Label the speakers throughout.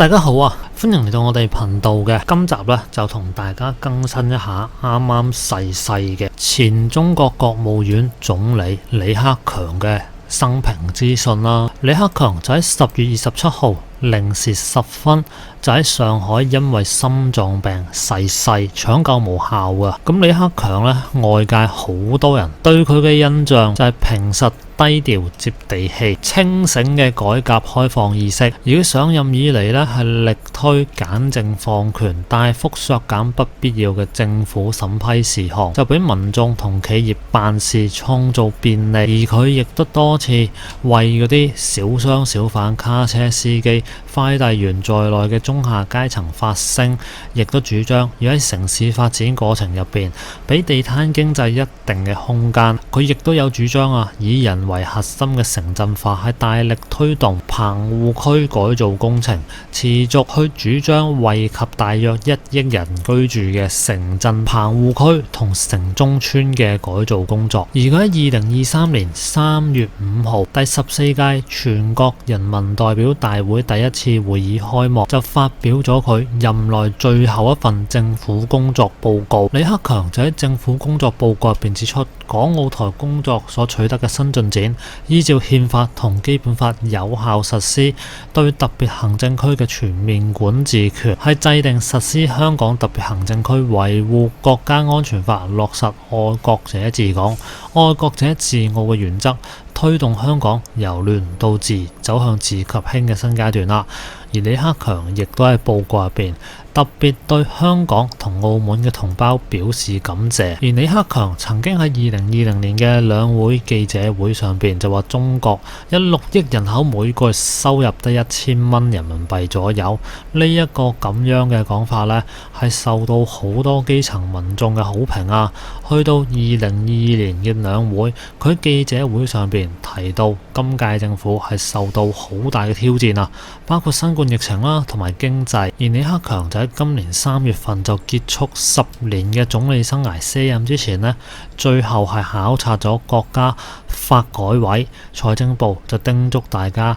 Speaker 1: 大家好啊，歡迎嚟到我哋頻道嘅今集呢，就同大家更新一下啱啱逝世嘅前中國國務院總理李克強嘅生平資訊啦。李克強就喺10月27號零時10分就喺上海因為心臟病逝世，搶救無效啊。咁李克強呢，外界好多人對佢嘅印象就係平實低調接地氣、清醒嘅改革開放意識。而佢上任以嚟呢，係力推簡政放權，大幅削減不必要嘅政府審批事項，就俾民眾同企業辦事創造便利。而佢亦都多次為嗰啲小商小販、卡車司機、快遞員在內嘅中下階層發聲，亦都主張要喺城市發展過程入邊俾地攤經濟一定嘅空間。佢亦都有主張以人為核心嘅城鎮化，係大力推動棚戶區改造工程，持續去主張惠及大約1億人居住嘅城鎮棚戶區同城中村嘅改造工作。而佢喺2023年3月5號第14屆全國人民代表大會第一次會議開幕，就發表咗佢任內最後一份政府工作報告。李克強就喺政府工作報告入邊指出，港澳台工作所取得嘅新進展，依照憲法同基本法有效實施對特別行政區嘅全面管治權，係制定實施香港特別行政區維護國家安全法，落實愛國者治港、愛國者治澳嘅原則，推動香港由亂到治，走向治及興嘅新階段啦。而李克強亦都喺報告入邊特別對香港同澳門嘅同胞表示感謝。而李克強曾經喺2020年嘅兩會記者會上邊就話，中國有6億人口，每個月收入得1000蚊人民幣左右。呢一個咁樣嘅講法呢，係受到好多基層民眾嘅好評啊。去到2022年嘅兩會，佢喺記者會上邊提到，今屆政府係受到好大嘅挑戰啊，包括新冠疫情啦，同埋經濟。而李克強就喺今年3月份就結束10年嘅總理生涯卸任之前呢，最後係考察咗國家發改委、財政部，就叮囑大家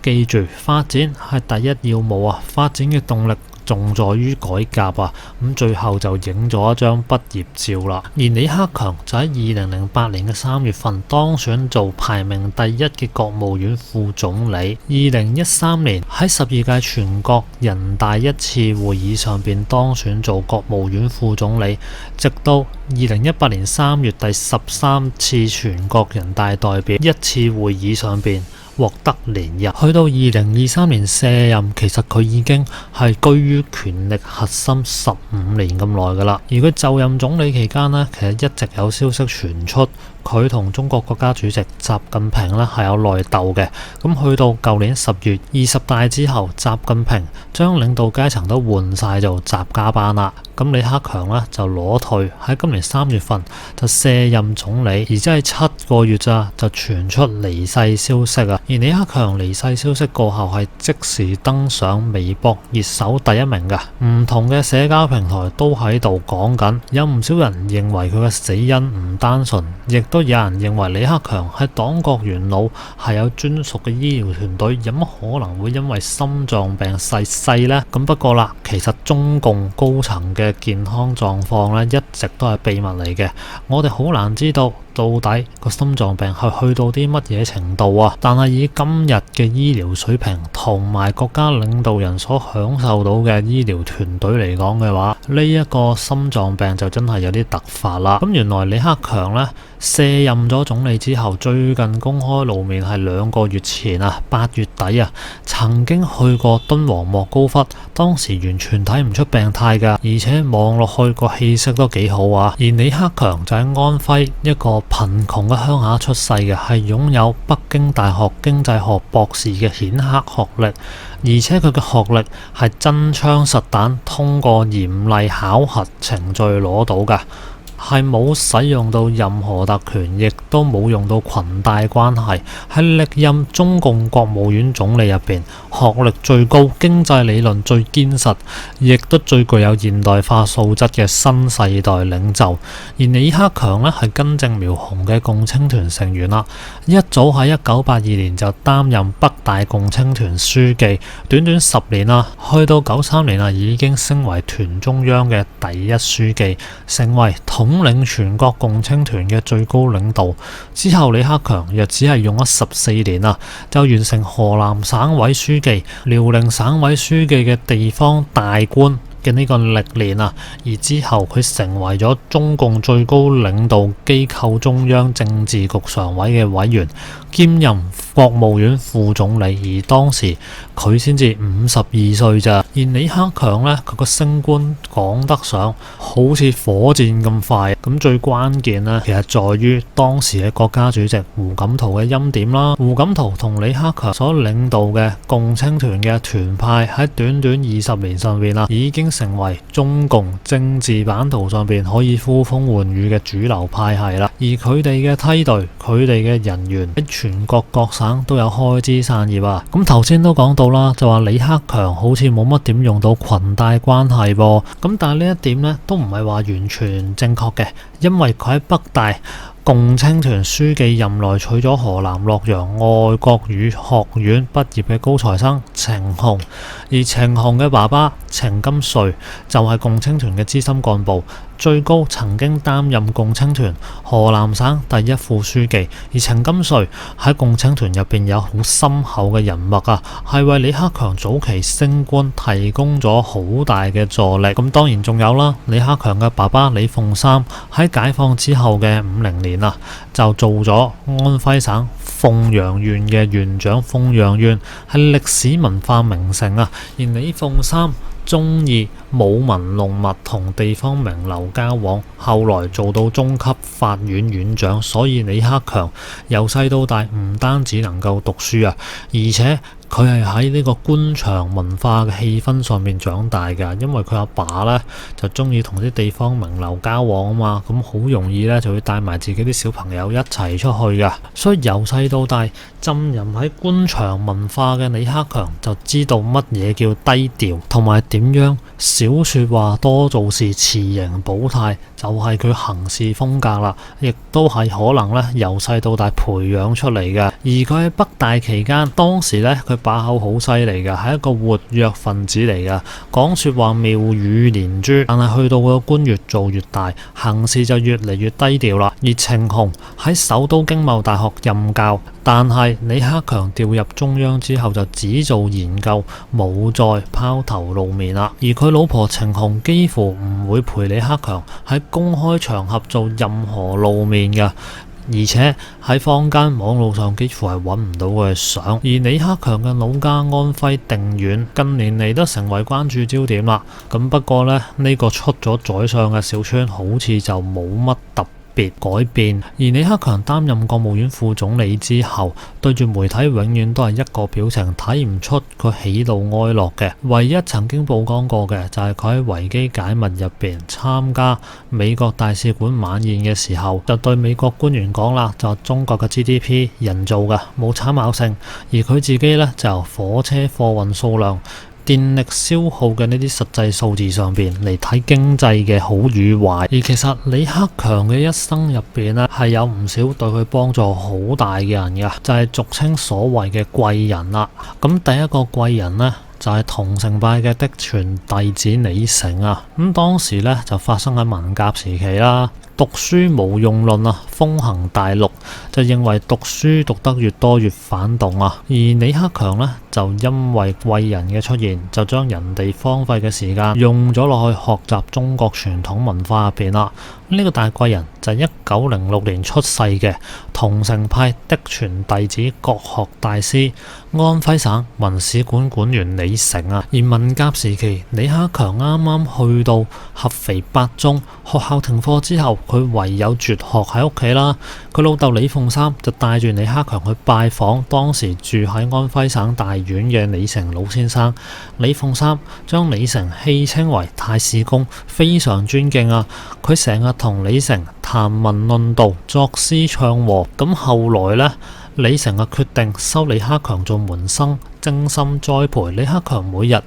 Speaker 1: 記住，發展係第一要務啊，發展嘅動力重在於改革啊。咁最後就影咗一張畢業照啦。而李克強就喺2008年嘅3月份當選做排名第1嘅國務院副總理。2013年喺12屆全國人大一次會議上邊當選做國務院副總理，直到2018年3月第13次全國人大代表一次會議上邊獲得連任。去到2023年卸任，其實佢已經係居於權力核心15年咁耐噶啦。而佢就任總理期間呢，其實一直有消息傳出佢同中國國家主席習近平呢係有內鬥嘅。咁去到舊年10月20大之後，習近平將領導階層都換晒做習家班啦。咁李克強呢就裸退，喺今年3月份就卸任總理，而即係7個月咋就傳出離世消息啊！而李克強離世消息過後係即時登上微博熱搜第1名嘅，唔同嘅社交平台都喺度講緊，有唔少人認為佢嘅死因唔單純，亦都有人認為李克強係黨國元老，係有專屬嘅醫療團隊，有乜可能會因為心臟病逝世呢？咁不過啦，其實中共高層嘅健康狀況咧一直都係秘密嚟嘅，我哋好難知道到底個心臟病係去到啲乜嘢程度啊。但係以今日嘅醫療水平同埋國家領導人所享受到嘅醫療團隊嚟講嘅話，呢一個心臟病就真係有啲突發啦。咁原來李克強呢卸任咗總理之後，最近公開露面係2個月前啊，8月底啊，曾經去過敦煌莫高窟，當時完全睇唔出病態噶，而且望落去個氣色都幾好啊。而李克強就喺安徽一個貧窮嘅鄉下出世嘅，係擁有北京大學經濟學博士嘅顯赫學歷，而且佢嘅學歷係真槍實彈通過嚴厲考核程序攞到噶。係冇使用到任何特權，亦都冇用到裙帶關係，係歷任中共國務院總理入邊學歷最高、經濟理論最堅實，亦都最具有現代化素質嘅新世代領袖。而李克強呢，係根正苗紅嘅共青團成員啦，一早喺1982年就擔任北大共青團書記，短短10年啦，去到93年啊，已經升為團中央嘅第一書記，成為統領全國共青團嘅最高領導。之後李克強又只係用咗14年啊，就完成河南省委書記、遼寧省委書記嘅地方大官嘅呢個歷練啊，而之後佢成為咗中共最高領導機構中央政治局常委嘅委員，兼任國務院副總理，而當時佢先至52歲咋。而李克強呢，佢個升官講得上好似火箭咁快，咁最關鍵呢，其實在於當時嘅國家主席胡錦濤嘅欽點啦。胡錦濤同李克強所領導嘅共青團嘅團派喺短短20年上邊啦，已經成為中共政治版圖上邊可以呼風喚雨嘅主流派系啦。而佢哋嘅梯隊，佢哋嘅人員喺全國各省都有開枝散葉啊。咁頭先都講到啦，就話李克強好似冇乜點用到裙帶關係噃。咁但係呢一點呢，都唔係話完全正確嘅，因為佢喺北大共青團書記任內娶咗河南洛陽外國語學院畢業嘅高材生程紅，而程紅嘅爸爸程金瑞就係共青團嘅資深幹部，最高曾經擔任共青團河南省第一副書記。而程金瑞喺共青團入邊有好深厚嘅人脈啊，係為李克強早期升官提供咗好大嘅助力。咁當然仲有啦，李克強嘅爸爸李鳳三喺解放之後嘅50年啊，就做咗安徽省鳳陽縣嘅縣長。鳳陽縣係歷史文化名城啊，而李鳳三中意舞文弄墨同地方名流交往，後來做到中級法院院長。所以李克強由細到大唔單止能夠讀書啊，而且佢係喺呢個官場文化嘅氣氛上面長大㗎，因為佢阿爸呢就中意同啲地方名流交往啊嘛，咁好容易呢就會帶埋自己啲小朋友一齊出去㗎。所以由細到大浸淫喺官場文化嘅李克強就知道乜嘢叫低調，同埋點樣少說話多做事，持盈保泰，就係佢行事風格啦，亦都係可能呢由細到大培養出嚟嘅。而佢喺北大期間，當時呢佢把口好犀利嘅，係一個活躍分子嚟嘅，講說話妙語連珠。但係去到個官越做越大，行事就越嚟越低調啦。而程紅喺首都經貿大學任教，但係李克強調入中央之後就只做研究，冇再拋頭露面啦。而佢老婆程紅幾乎唔會陪李克強喺公開場合做任何露面嘅，而且喺坊間網絡上幾乎係揾唔到佢嘅相。而李克強嘅老家安徽定縣近年嚟都成為關注焦點啦。咁不過呢個出咗宰相嘅小川好似就冇乜特別改變。而李克強擔任國務院副總理之後，對住媒體永遠都係一個表情，睇唔出佢喜怒哀樂嘅。唯一曾經曝光過嘅就係佢喺維基解密入邊參加美國大使館晚宴嘅時候，就對美國官員講啦，就中國嘅 GDP 人造嘅，冇參考性。而佢自己呢，就由火車貨運數量、電力消耗嘅呢啲實際數字上邊嚟睇經濟嘅好與壞。而其實李克強嘅一生入邊呢，係有唔少對佢幫助好大嘅人嘅，就係俗稱所謂嘅貴人啦。咁第一個貴人呢，就係桐城派嘅嫡傳弟子李成啊。咁當時呢，就發生喺文革時期啦。讀書無用論啊，風行大陸，就認為讀書讀得越多越反動啊。而李克強呢，就因為貴人嘅出現，就將人哋荒廢嘅時間用咗落去學習中國傳統文化入邊啦。呢個大貴人就係1906年出世嘅桐城派嫡傳弟子國學大師安徽省文史館館員李成啊。而文革時期，李克強啱啱去到合肥八中，學校停課之後，佢唯有絕學喺屋企啦。佢老豆李鳳三就帶住李克強去拜訪當時住喺安徽省大院嘅李成老先生。李鳳三將李成戲稱為太史公，非常尊敬啊。佢成日同李成談文論道，作詩唱和。咁後來呢，李成決定收李克強做門生，精心栽培。李克強每日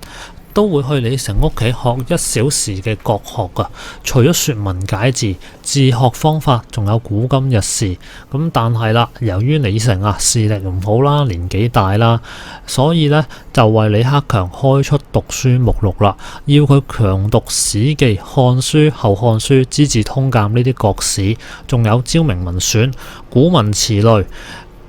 Speaker 1: 都會去李成屋企學1小時嘅國學噶，除咗說文解字、自學方法，仲有古今日事。咁但係啦，由於李成視力唔好啦，年紀大啦，所以呢就為李克強開出讀書目錄啦，要佢強讀《史記》《漢書》《後漢書》《資治通鑑》呢啲國史，仲有《昭明文選》《古文詞類》、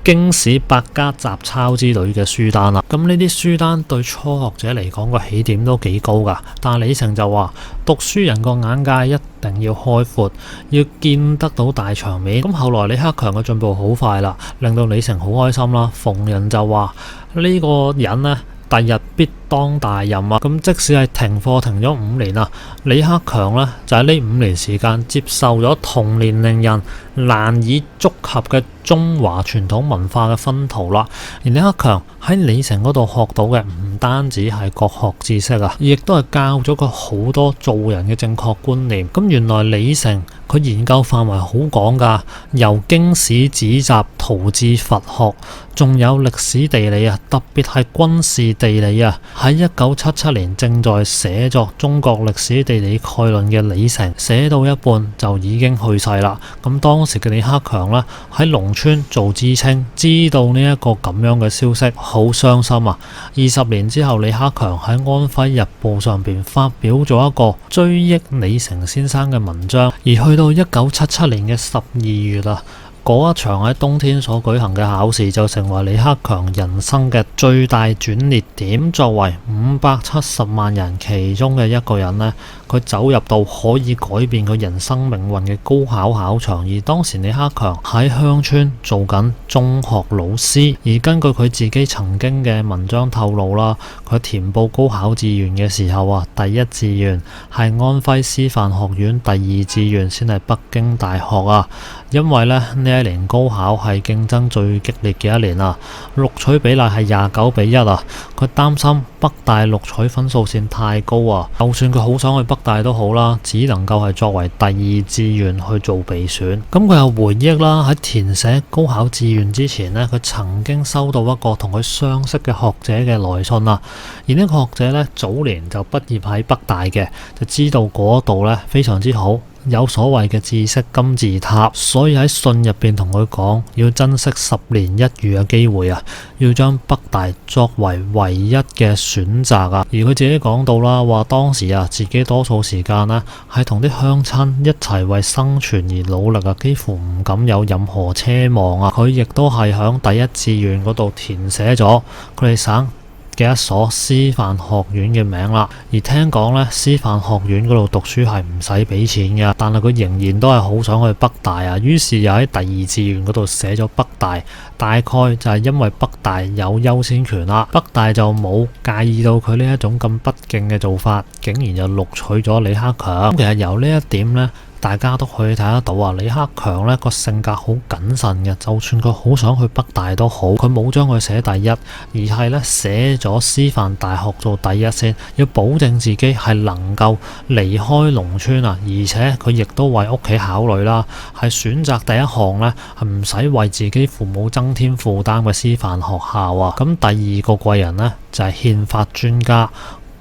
Speaker 1: 經史百家雜抄之類嘅書單啦。咁呢啲書單對初學者嚟講個起點都幾高噶，但係李成就話讀書人個眼界一定要開闊，要見得到大場面。咁後來李克強嘅進步好快啦，令到李成好開心啦。逢人就話呢個人呢，第日必當大任啊！咁即使係停課停咗5年啊，李克強呢就喺呢5年時間接受咗同年齡人難以觸及嘅中華傳統文化嘅熏陶啦。而李克強喺李成嗰度學到嘅唔單止係國學知識啊，亦都係教咗佢好多做人嘅正確觀念。咁原來李成佢研究範圍好廣噶，由經史子集、陶至佛學，仲有歷史地理啊，特別係軍事地理啊。喺1977年正在寫作《中國歷史地理概論》嘅李成，寫到一半就已經去世啦。咁當時嘅李克強呢，喺農村做知青，知道呢一個咁樣嘅消息，好傷心啊。20年之後，李克強喺安徽日報上邊發表咗一個追憶李成先生嘅文章。而去到1977年嘅12月啊，嗰一場喺冬天所舉行嘅考試就成為李克強人生嘅最大轉捩點。作為570萬人其中嘅一個人呢，佢走入到可以改變佢人生命運嘅高考考場。而當時李克強喺鄉村做緊中學老師，而根據佢自己曾經嘅文章透露啦，佢填報高考志願嘅時候啊，第一志願係安徽師範學院，第二志願先係北京大學啊。因為呢一年高考係競爭最激烈嘅一年啊，錄取比例係29:1啊。佢擔心北大錄取分數線太高啊，就算佢好想去北大都好啦，只能夠係作為第二志願去做備選。咁佢又回憶啦，喺填寫高考志願之前呢，佢曾經收到一個同佢相識嘅學者嘅來信啊。而呢個學者呢，早年就畢業喺北大嘅，就知道嗰度呢非常之好，有所謂嘅知識金字塔，所以喺信入邊同佢講要珍惜10年一遇嘅機會啊，要將北大作為唯一嘅選擇啊。而佢自己講到啦，話當時啊，自己多數時間呢係同啲鄉親一齊為生存而努力啊，幾乎唔敢有任何奢望啊。佢亦都係響第一志願嗰度填寫咗佢哋省嘅一所師範學院嘅名啦。而聽講呢，師範學院嗰度讀書係唔使俾錢嘅，但係佢仍然都係好想去北大啊。於是又喺第二志願嗰度寫咗北大，大概就係因為北大有優先權啦，北大就冇介意到佢呢一種咁不敬嘅做法，竟然就錄取咗李克強。其實由呢一點呢，大家都可以睇得到啊，李克強呢個性格好謹慎嘅，就算佢好想去北大都好，佢冇將佢寫第一，而係呢寫咗師範大學做第一先，要保證自己係能夠離開農村啊，而且佢亦都為屋企考慮啦，係選擇第一項呢係唔使為自己父母增添負擔嘅師範學校啊。咁第二個貴人呢，就係憲法專家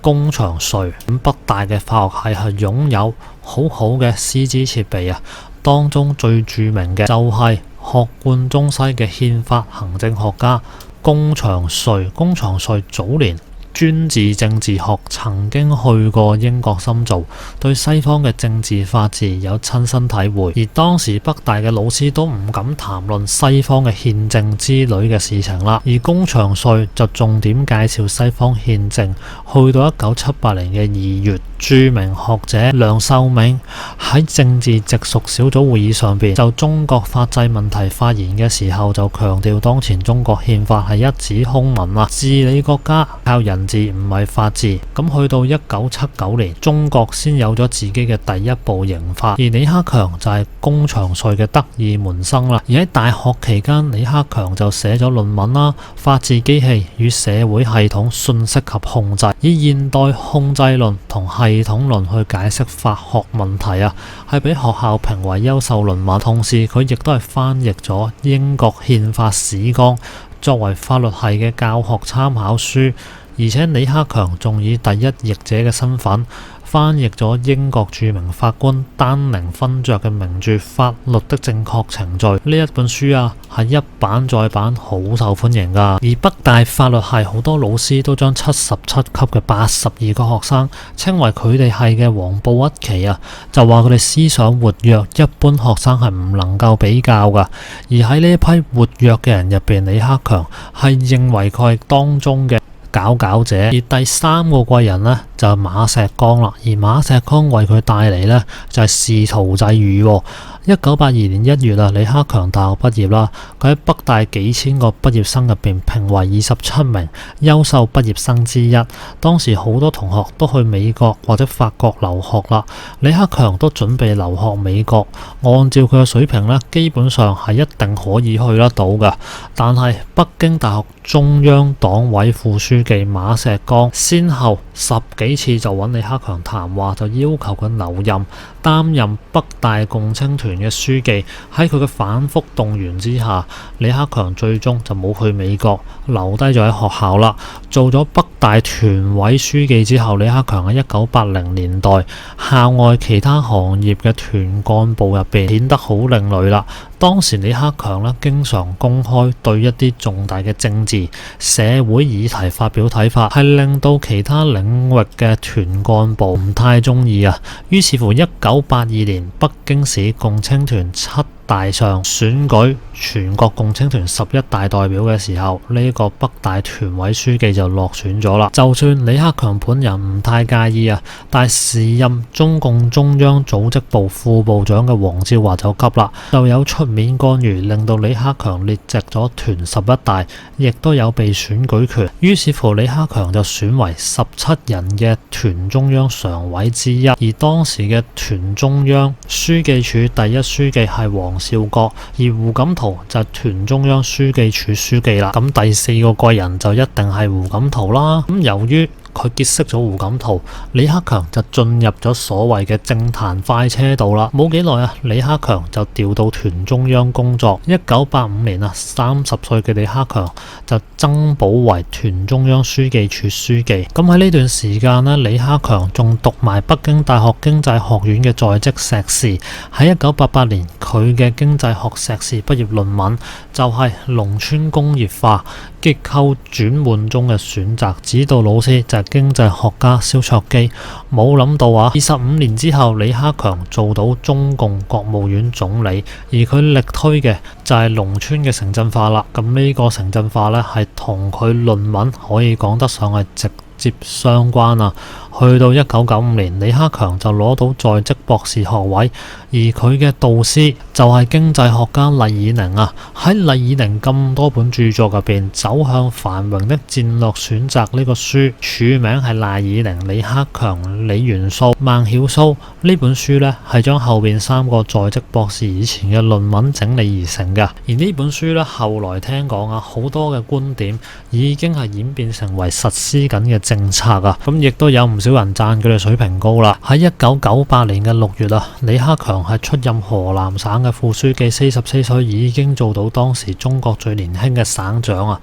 Speaker 1: 龔長瑞。咁北大嘅法學系係擁有好好嘅師資設備啊，當中最著名嘅就係學貫中西嘅憲法行政學家龔長瑞。龔長瑞早年專治政治學，曾經去過英國深造，對西方嘅政治法治有親身體會。而當時北大嘅老師都唔敢談論西方嘅憲政之類嘅事情啦，而龔長瑞就重點介紹西方憲政。去到1978年嘅2月，著名學者梁漱溟喺政治直屬小組會議上邊就中國法制問題發言嘅時候，就強調當前中國憲法係一紙空文啊，治理國家靠人人治唔係法治。咁去到1979年，中國先有咗自己嘅第一部刑法，而李克強就係工場稅嘅得意門生啦。而喺大學期間，李克強就寫咗論文啦，《法治機器與社會系統信息及控制》，以現代控制論同系統論去解釋法學問題啊，係俾學校評為優秀論文。同時佢亦都係翻譯咗英國憲法史綱作為法律系嘅教學參考書，而且李克強仲以第一譯者嘅身份翻譯咗英國著名法官丹寧勳爵嘅名著《法律的正確程序》呢一本書啊，係一版再版，好受歡迎噶。而北大法律系好多老師都將77級嘅82個學生稱為佢哋係嘅黃埔一期啊，就話佢哋思想活躍，一般學生係唔能夠比較噶。而喺呢一批活躍嘅人入邊，李克強係認為佢係當中嘅佼者。而第三個貴人呢，就係馬錫光啦，而馬錫光為佢帶嚟呢，就係仕途際遇。1982年1月啊，李克強大學畢業啦，佢喺北大幾千個畢業生入邊評為27名優秀畢業生之一。當時好多同學都去美國或者法國留學啦，李克強都準備留學美國，按照佢嘅水平呢，基本上係一定可以去得到嘅。但係北京大學中央黨委副書記馬錫光先後10幾次就揾李克強談話，就要求佢留任擔任北大共青團嘅書記。喺佢嘅反覆動員之下，李克強最終就冇去美國，留低咗喺學校啦。做咗北大團委書記之後，李克強喺1980年代校外其他行業嘅團幹部入邊顯得好另類啦。當時李克強呢，經常公開對一啲重大嘅政治社會議題發表睇法，係令到其他領域嘅團幹部唔太中意啊。於是乎1982年北京市共青團7大上選舉全國共青團11大代表嘅時候，呢個北大團委書記就落選咗啦。就算李克強本人唔太介意啊，但係時任中共中央組織部副部長嘅黃昭華就急啦，就有出面干預，令到李克強列席咗團11大，亦都有被選舉權。於是乎李克強就選為17人嘅團中央常委之一，而當時嘅團中央書記處第一書記係黃紹國，而胡錦濤就係團中央書記處書記啦。咁第四個貴人就一定係胡錦濤啦。咁由於佢結識咗胡錦濤，李克強就進入咗所謂嘅政壇快車道啦。冇幾耐啊，李克強就調到團中央工作。1985年啊，30歲嘅李克強就增補為團中央書記處書記。咁喺呢段時間呢，李克強仲讀埋北京大學經濟學院嘅在職碩士。喺1988年，佢嘅經濟學碩士畢業論文就係農村工業化結構轉換中嘅選擇，指導老師就係經濟學家蕭卓基。冇諗到啊，25年之後，李克強做到中共國務院總理，而佢力推嘅就係農村嘅城鎮化啦。咁呢個城鎮化呢，係同佢論文可以講得上係直接相關啊。去到1995年，李克強就攞到在職博士學位，而佢嘅導師就係經濟學家厲以寧啊。喺厲以寧咁多本著作入邊，《走向繁榮的戰略選擇》呢個書署名係厲以寧、李克強、李元素、孟曉蘇。呢本書呢，係將後邊3個在職博士以前嘅論文整理而成嘅。而呢本書呢，後來聽講啊，好多嘅觀點已經係演變成為實施緊嘅政策啊。咁亦都有唔少人讚佢哋水平高啦。喺1998年嘅6月啊，李克強係出任河南省嘅副書記，44歲已經做到當時中國最年輕嘅省長啊。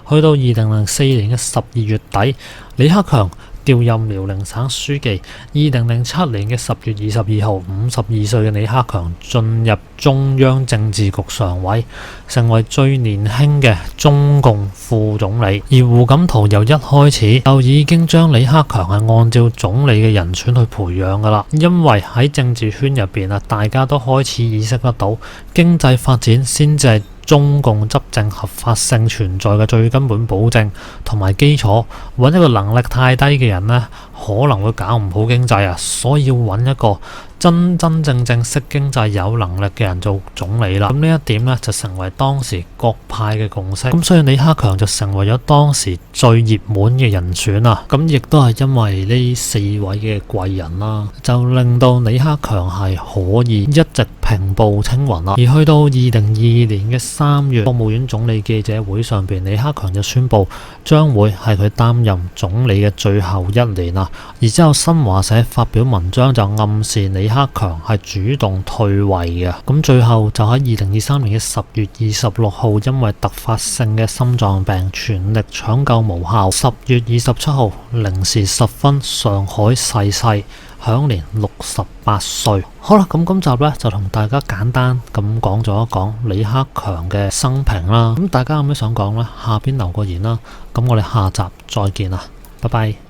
Speaker 1: 去到2004年嘅12月底，李克強調任遼寧省書記。2007年嘅10月22號，52歲嘅李克強進入中央政治局常委，成為最年輕嘅中共副總理。而胡錦濤由一開始就已經將李克強係按照總理嘅人選去培養噶啦，因為喺政治圈入邊啊，大家都開始意識得到經濟發展先至係中共執政合法性存在嘅最根本保證同埋基礎。揾一個能力太低嘅人呢，可能會搞唔好經濟啊，所以要揾一個真真正正識經濟有能力嘅人做總理啦。咁呢一點呢，就成為當時各派嘅共識。咁所以李克強就成為咗當時最熱門嘅人選啊。咁亦都係因為呢四位嘅貴人啦，就令到李克強係可以一直平步青雲啦。而去到2022年嘅3月，國務院總理記者會上邊，李克強就宣布將會係佢擔任總理嘅最後一年啦。而之後新華社發表文章就暗示李克強係主動退位嘅。咁最後就喺2023年嘅10月26號，因為突發性嘅心臟病全力搶救無效，10月27號0時10分上海逝世，享年68歲。好啦，咁今集呢，就同大家簡單咁講咗一講李克強嘅生平啦。咁大家有咩想講呢？下邊留個言啦。咁我哋下集再見啦，拜拜。